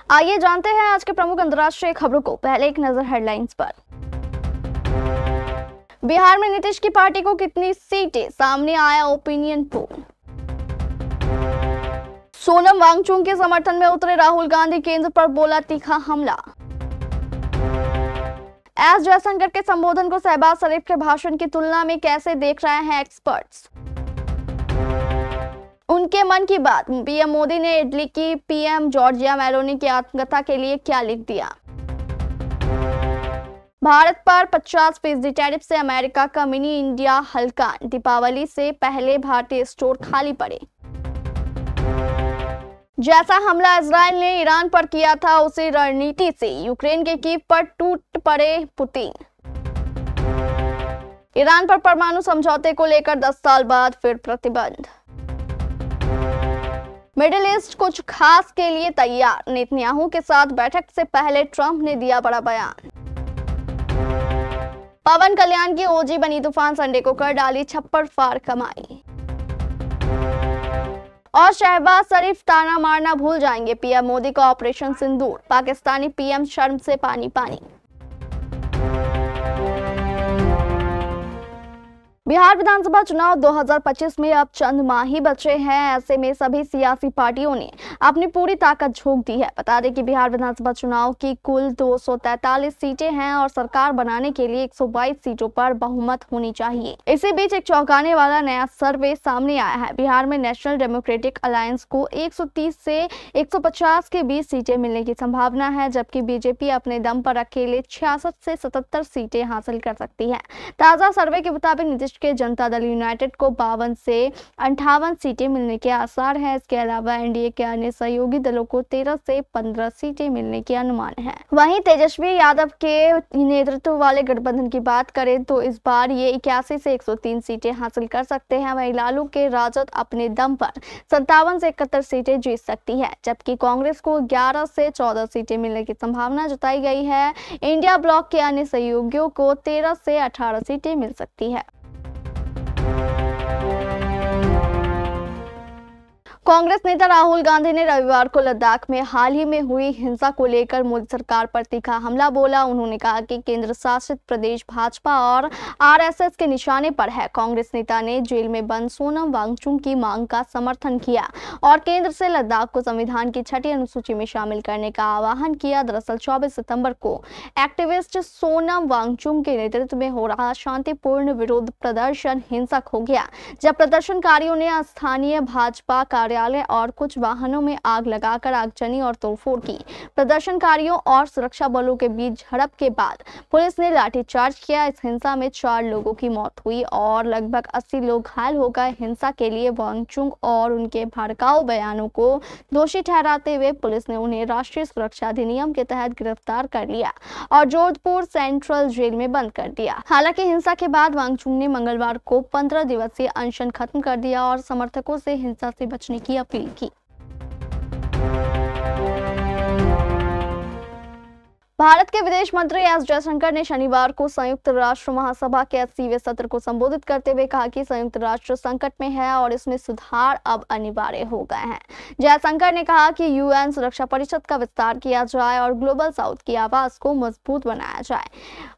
आइए जानते हैं आज के प्रमुख अंतर्राष्ट्रीय खबरों को। पहले एक नजर हेडलाइंस पर। बिहार में नीतीश की पार्टी को कितनी सीटें, सामने आया ओपिनियन पोल। सोनम वांगचुक के समर्थन में उतरे राहुल गांधी, केंद्र पर बोला तीखा हमला। एस जयशंकर के संबोधन को शहबाज शरीफ के भाषण की तुलना में कैसे देख रहे हैं एक्सपर्ट्स। उनके मन की बात, पीएम मोदी ने इटली की पीएम जॉर्जिया मेलोनी की आत्मकथा के लिए क्या लिख दिया। भारत पर 50% टैरिफ से अमेरिका का मिनी इंडिया हल्का, दीपावली से पहले भारतीय स्टोर खाली पड़े। जैसा हमला इजराइल ने ईरान पर किया था, उसी रणनीति से यूक्रेन के कीव पर टूट पड़े पुतिन। ईरान पर परमाणु समझौते को लेकर 10 साल बाद फिर प्रतिबंध। मिडिल ईस्ट कुछ खास के लिए तैयार, नेतन्याहू के साथ बैठक से पहले ट्रंप ने दिया बड़ा बयान। पवन कल्याण की ओजी बनी तूफान, संडे को कर डाली छप्पर फाड़ कमाई। और शहबाज शरीफ ताना मारना भूल जाएंगे, पीएम मोदी का ऑपरेशन सिंदूर, पाकिस्तानी पीएम शर्म से पानी पानी। बिहार विधानसभा चुनाव 2025 में अब चंद माह ही बचे हैं। ऐसे में सभी सियासी पार्टियों ने अपनी पूरी ताकत झोंक दी है। बता दें कि बिहार विधानसभा चुनाव की कुल 243 सीटें हैं और सरकार बनाने के लिए 122 सीटों पर बहुमत होनी चाहिए। इसी बीच एक चौंकाने वाला नया सर्वे सामने आया है। बिहार में नेशनल डेमोक्रेटिक अलायंस को 130 से 150 के बीच सीटें मिलने की संभावना है, जबकि बीजेपी अपने दम पर अकेले 66 से 77 सीटें हासिल कर सकती है। ताजा सर्वे के मुताबिक नीतीश के जनता दल यूनाइटेड को 52 से 58 सीटें मिलने के आसार हैं। इसके अलावा एनडीए के अन्य सहयोगी दलों को 13 से 15 सीटें मिलने के अनुमान है। वहीं तेजस्वी यादव के नेतृत्व वाले गठबंधन की बात करें तो इस बार ये 81 से 103 सीटें हासिल कर सकते हैं। वहीं लालू के राजद अपने दम पर 57 से 71 सीटें जीत सकती है, जबकि कांग्रेस को 11 से 14 सीटें मिलने की संभावना जताई गई है। इंडिया ब्लॉक के अन्य सहयोगियों को 13 से 18 सीटें मिल सकती है। कांग्रेस नेता राहुल गांधी ने रविवार को लद्दाख में हाल ही में हुई हिंसा को लेकर मोदी सरकार पर तीखा हमला बोला। उन्होंने कहा कि केंद्र शासित प्रदेश भाजपा और आरएसएस के निशाने पर है। कांग्रेस नेता ने जेल में बंद सोनम वांगचुक की मांग का समर्थन किया और केंद्र से लद्दाख को संविधान की 6ठी अनुसूची में शामिल करने का आह्वान किया। दरअसल 24 सितंबर को एक्टिविस्ट सोनम वांगचुक के नेतृत्व में हो रहा शांतिपूर्ण विरोध प्रदर्शन हिंसक हो गया, जब प्रदर्शनकारियों ने स्थानीय भाजपा कार्यालय और कुछ वाहनों में आग लगाकर आगजनी और तोड़फोड़ की। प्रदर्शनकारियों और सुरक्षा बलों के बीच झड़प के बाद पुलिस ने लाठीचार्ज किया। इस हिंसा में 4 लोगों की मौत हुई और लगभग 80 लोग घायल हो गए। हिंसा के लिए वांगचुक और उनके भड़काऊ बयानों को दोषी ठहराते हुए पुलिस ने उन्हें राष्ट्रीय सुरक्षा अधिनियम के तहत गिरफ्तार कर लिया और जोधपुर सेंट्रल जेल में बंद कर दिया। हालांकि हिंसा के बाद वांगचुक ने मंगलवार को 15 दिवसीय अनशन खत्म कर दिया और समर्थकों से हिंसा से बचने की अपील की। भारत के विदेश मंत्री एस जयशंकर ने शनिवार को संयुक्त राष्ट्र महासभा के 80वें सत्र को संबोधित करते हुए कहा कि संयुक्त राष्ट्र संकट में है और इसमें सुधार अब अनिवार्य हो गए हैं। जयशंकर ने कहा कि यूएन सुरक्षा परिषद का विस्तार किया जाए और ग्लोबल साउथ की आवाज को मजबूत बनाया जाए।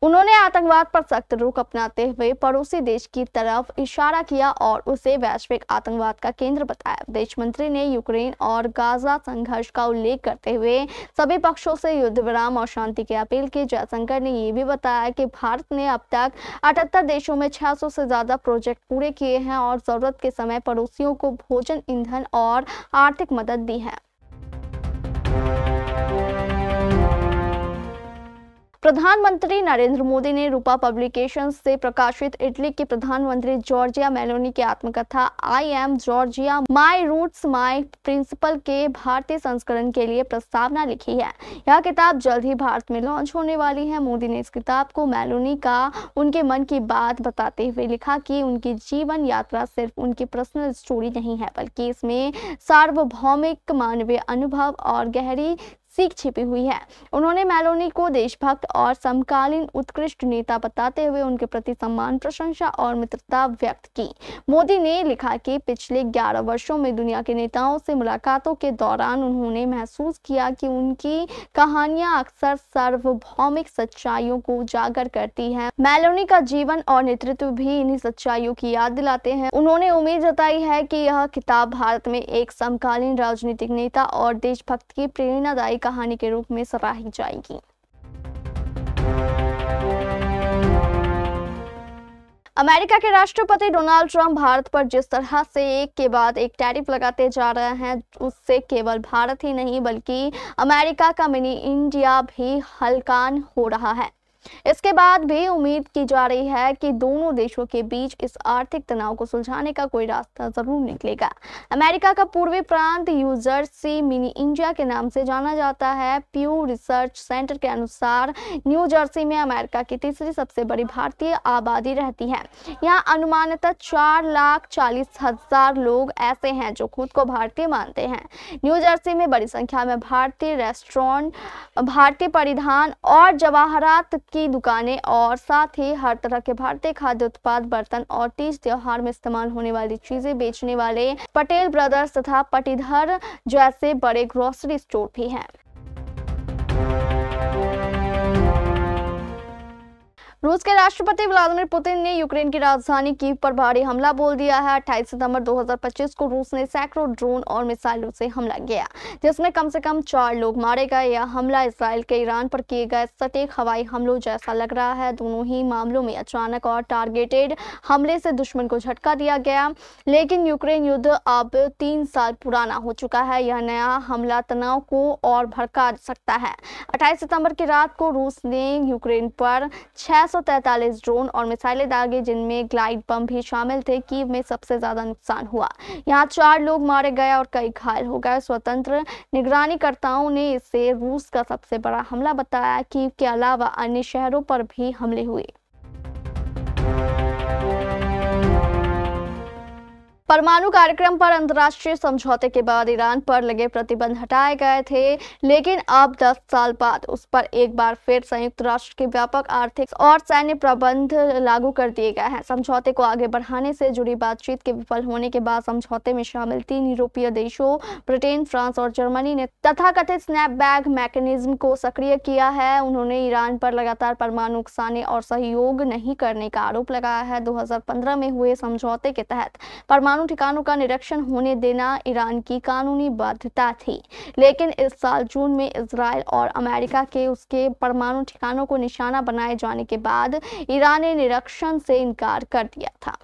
उन्होंने आतंकवाद पर सख्त रुख अपनाते हुए पड़ोसी देश की तरफ इशारा किया और उसे वैश्विक आतंकवाद का केंद्र बताया। विदेश मंत्री ने यूक्रेन और गाजा संघर्ष का उल्लेख करते हुए सभी पक्षों से युद्ध विराम और शांति की अपील की। जयशंकर ने यह भी बताया कि भारत ने अब तक 78 देशों में 600 से ज्यादा प्रोजेक्ट पूरे किए हैं और जरूरत के समय पड़ोसियों को भोजन, ईंधन और आर्थिक मदद दी है। प्रधानमंत्री नरेंद्र मोदी ने रूपा पब्लिकेशंस से प्रकाशित इटली के प्रधानमंत्री जॉर्जिया मेलोनी की आत्मकथा I am Giorgia my roots my principle के भारतीय संस्करण के लिए प्रस्तावना लिखी है। यह किताब जल्द ही भारत में लॉन्च होने वाली है। मोदी ने इस किताब को मेलोनी का उनके मन की बात बताते हुए लिखा कि उनकी जीवन यात्रा सिर्फ उनकी पर्सनल स्टोरी नहीं है, बल्कि इसमें सार्वभौमिक मानवीय अनुभव और गहरी सीख छिपी हुई है। उन्होंने मेलोनी को देशभक्त और समकालीन उत्कृष्ट नेता बताते हुए उनके प्रति सम्मान, प्रशंसा और मित्रता व्यक्त की। मोदी ने लिखा कि पिछले 11 वर्षों में दुनिया के नेताओं से मुलाकातों के दौरान उन्होंने महसूस किया कि उनकी कहानियां अक्सर सार्वभौमिक सच्चाइयों को उजागर करती हैं। मेलोनी का जीवन और नेतृत्व भी इन्हीं सच्चाइयों की याद दिलाते हैं। उन्होंने उम्मीद जताई है कि यह किताब भारत में एक समकालीन राजनीतिक नेता और देशभक्त की प्रेरणादायी कहानी के रूप में सराही जाएगी। अमेरिका के राष्ट्रपति डोनाल्ड ट्रंप भारत पर जिस तरह से एक के बाद एक टैरिफ लगाते जा रहे हैं, उससे केवल भारत ही नहीं बल्कि अमेरिका का मिनी इंडिया भी हलकान हो रहा है। इसके बाद भी उम्मीद की जा रही है कि दोनों देशों के बीच इस आर्थिक तनाव को सुलझाने का कोई रास्ता जरूर निकलेगा। अमेरिका का पूर्वी प्रांत न्यू जर्सी मिनी इंडिया के नाम से जाना जाता है। प्यू रिसर्च सेंटर के अनुसार न्यू जर्सी में अमेरिका की तीसरी सबसे बड़ी भारतीय आबादी रहती है। यहाँ अनुमानतः 4,40,000 लोग ऐसे हैं जो खुद को भारतीय मानते हैं। न्यू जर्सी में बड़ी संख्या में भारतीय रेस्टोरेंट, भारतीय परिधान और जवाहरात की दुकानें और साथ ही हर तरह के भारतीय खाद्य उत्पाद, बर्तन और तीज त्योहार में इस्तेमाल होने वाली चीजें बेचने वाले पटेल ब्रदर्स तथा पाटीदार जैसे बड़े ग्रोसरी स्टोर भी हैं। रूस के राष्ट्रपति व्लादिमीर पुतिन ने यूक्रेन की राजधानी कीव पर भारी हमला बोल दिया है। 28 सितंबर 2025 को रूस ने सैकड़ों ड्रोन और मिसाइलों से हमला किया, जिसमें कम से कम 4 लोग मारे गए। यह हमला इसराइल के ईरान पर किए गए सटीक हवाई हमलों जैसा लग रहा है। दोनों ही मामलों में अचानक और टारगेटेड हमले से दुश्मन को झटका दिया गया, लेकिन यूक्रेन युद्ध अब 3 साल पुराना हो चुका है। यह नया हमला तनाव को और भड़का सकता है। 28 सितंबर की रात को रूस ने यूक्रेन पर 643 ड्रोन और मिसाइलें दागे, जिनमें ग्लाइड बम भी शामिल थे। कीव में सबसे ज्यादा नुकसान हुआ, यहाँ 4 लोग मारे गए और कई घायल हो गए। स्वतंत्र निगरानीकर्ताओं ने इसे रूस का सबसे बड़ा हमला बताया। कीव के अलावा अन्य शहरों पर भी हमले हुए। परमाणु कार्यक्रम पर अंतर्राष्ट्रीय समझौते के बाद ईरान पर लगे प्रतिबंध हटाए गए थे, लेकिन अब 10 साल बाद उस पर एक बार फिर संयुक्त राष्ट्र के व्यापक आर्थिक और सैन्य प्रतिबंध लागू कर दिए गए हैं। समझौते को आगे बढ़ाने से जुड़ी बातचीत के विफल होने के बाद समझौते में शामिल 3 यूरोपीय देशों ब्रिटेन, फ्रांस और जर्मनी ने तथाकथित स्नैपबैक मैकेनिज्म को सक्रिय किया है। उन्होंने ईरान पर लगातार परमाणु उकसाने और सहयोग नहीं करने का आरोप लगाया है। 2015 में हुए समझौते के तहत परमाणु ठिकानों का निरीक्षण होने देना ईरान की कानूनी बाध्यता थी, लेकिन इस साल जून में इजराइल और अमेरिका के उसके परमाणु ठिकानों को निशाना बनाए जाने के बाद ईरान ने निरीक्षण से इनकार कर दिया था।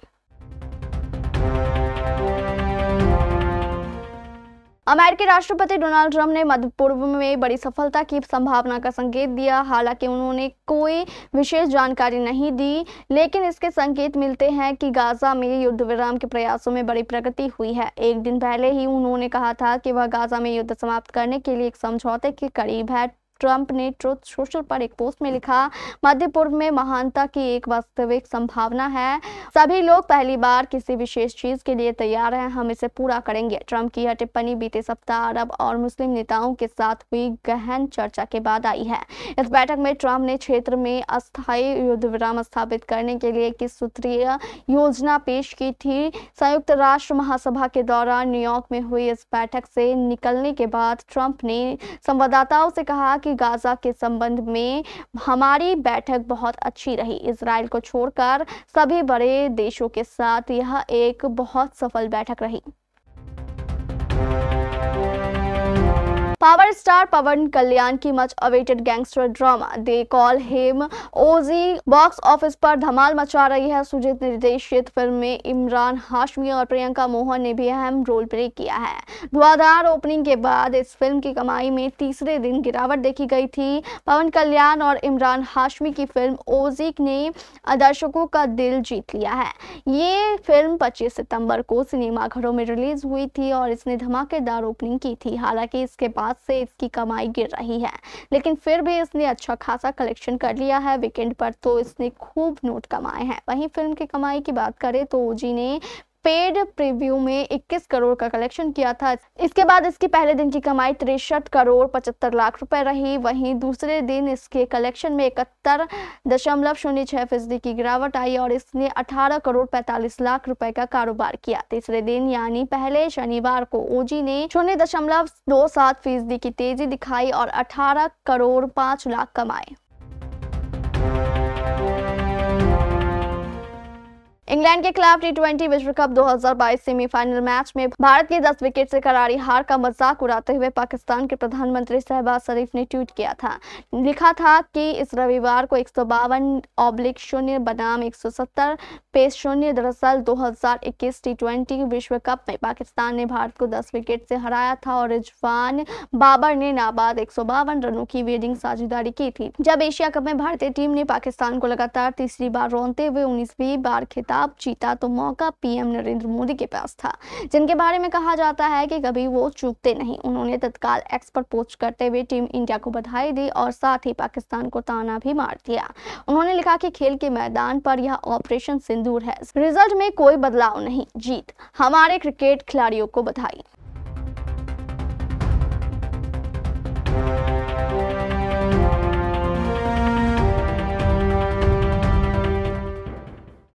अमेरिकी राष्ट्रपति डोनाल्ड ट्रंप ने मध्य पूर्व में बड़ी सफलता की संभावना का संकेत दिया। हालांकि उन्होंने कोई विशेष जानकारी नहीं दी, लेकिन इसके संकेत मिलते हैं कि गाजा में युद्ध विराम के प्रयासों में बड़ी प्रगति हुई है। एक दिन पहले ही उन्होंने कहा था कि वह गाजा में युद्ध समाप्त करने के लिए एक समझौते के करीब है। ट्रंप ने ट्रुथ सोशल पर एक पोस्ट में लिखा, मध्य पूर्व में महानता की एक वास्तविक संभावना है। सभी लोग पहली बार किसी विशेष चीज के लिए तैयार हैं, हम इसे पूरा करेंगे। ट्रंप की यह टिप्पणी बीते सप्ताह अरब और मुस्लिम नेताओं के साथ हुई गहन चर्चा के बाद आई है। इस बैठक में ट्रंप ने क्षेत्र में अस्थायी युद्ध विराम स्थापित करने के लिए 21 सूत्रीय योजना पेश की थी। संयुक्त राष्ट्र महासभा के दौरान न्यूयॉर्क में हुई इस बैठक से निकलने के बाद ट्रंप ने संवाददाताओं से कहा कि गाजा के संबंध में हमारी बैठक बहुत अच्छी रही। इजराइल को छोड़कर सभी बड़े देशों के साथ यह एक बहुत सफल बैठक रही। पावर स्टार पवन कल्याण की much awaited gangster drama they call him OG box office पर धमाल मचा रही है। सुजीत निर्देशित फिल्म में इमरान हाशमी और प्रियंका मोहन ने भी अहम रोल प्ले किया है। धुआंधार ओपनिंग के बाद इस फिल्म की कमाई में तीसरे दिन गिरावट देखी गई थी। पवन कल्याण और इमरान हाशमी की फिल्म ओजी ने दर्शकों का दिल जीत लिया है। ये फिल्म 25 सितंबर को सिनेमाघरों में रिलीज हुई थी और इसने धमाकेदार ओपनिंग की थी। हालांकि इसके बाद से इसकी कमाई गिर रही है, लेकिन फिर भी इसने अच्छा खासा कलेक्शन कर लिया है। वीकेंड पर तो इसने खूब नोट कमाए हैं। वहीं फिल्म की कमाई की बात करें तो ओजी ने पेड प्रीव्यू में 21 करोड़ का कलेक्शन किया था। इसके बाद इसकी पहले दिन की कमाई 63 करोड़ 75 लाख रुपए रही। वहीं दूसरे दिन इसके कलेक्शन में 71.06% की गिरावट आई और इसने 18 करोड़ 45 लाख रुपए का कारोबार किया। तीसरे दिन यानी पहले शनिवार को ओजी ने 0.27% की तेजी दिखाई और 18 करोड़ 5 लाख कमाए। इंग्लैंड के खिलाफ टी20 विश्व कप 2022 सेमीफाइनल मैच में भारत की 10 विकेट से करारी हार का मजाक उड़ाते हुए पाकिस्तान के प्रधानमंत्री शहबाज शरीफ ने ट्वीट किया था। लिखा था कि इस रविवार को 152/0 बनाम 170/0 दरअसल 2021 टी20 विश्व कप में पाकिस्तान ने भारत को 10 विकेट से हराया था और रिजवान बाबर ने नाबाद 152 रनों की लीडिंग साझेदारी की थी। जब एशिया कप में भारतीय टीम ने पाकिस्तान को लगातार तीसरी बार रौंदते हुए 19वीं बार खिताब जीता तो मौका पीएम नरेंद्र मोदी के पास था, जिनके बारे में कहा जाता है कि कभी वो चूकते नहीं। उन्होंने तत्काल एक्स पर पोस्ट करते हुए टीम इंडिया को बधाई दी और साथ ही पाकिस्तान को ताना भी मार दिया। उन्होंने लिखा कि खेल के मैदान पर यह ऑपरेशन सिंदूर है, रिजल्ट में कोई बदलाव नहीं, जीत हमारे क्रिकेट खिलाड़ियों को बधाई।